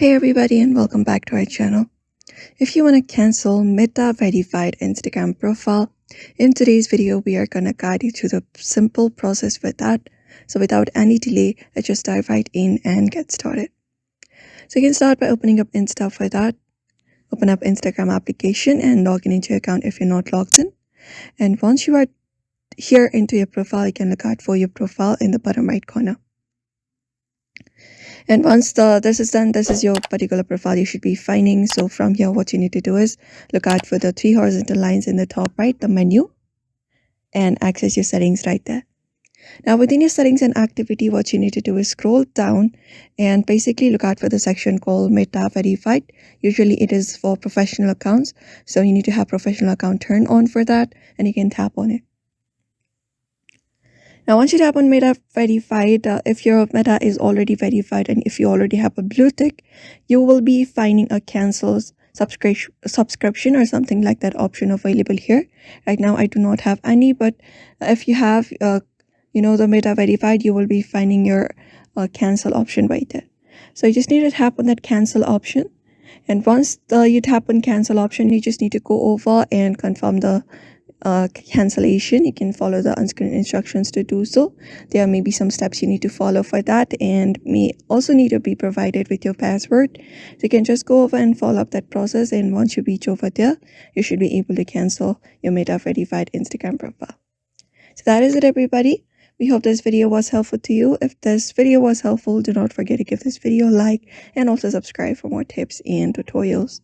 Hey everybody and welcome back to our channel. If you want to cancel Meta verified Instagram profile, in today's video we are going to guide you through the simple process for that. So without any delay, let's just dive right in and get started. So you can start by opening up Insta for that. Open up Instagram application and log in into your account if you're not logged in. And once you are here into your profile, you can look out for your profile in the bottom right corner. And once this is done, this is your particular profile you should be finding. So from here, what you need to do is look out for the 3 horizontal lines in the top right, the menu, and access your settings right there. Now within your settings and activity, what you need to do is scroll down and basically look out for the section called Meta Verified. Usually it is for professional accounts. So you need to have professional account turned on for that, and you can tap on it. Now, once you tap on Meta Verified, if your Meta is already verified and if you already have a blue tick, you will be finding a cancel subscription or something like that option available here. Right now, I do not have any, but if you have, the Meta Verified, you will be finding your cancel option right there. So you just need to tap on that cancel option. And once you tap on cancel option, you just need to go over and confirm the cancellation. You can follow the on-screen instructions to do so. There may be some steps you need to follow for that, and may also need to be provided with your password. So you can just go over and follow up that process, and once you reach over there, you should be able to cancel your Meta verified Instagram profile. So that is it, everybody. We hope this video was helpful to you. If this video was helpful, do not forget to give this video a like and also subscribe for more tips and tutorials.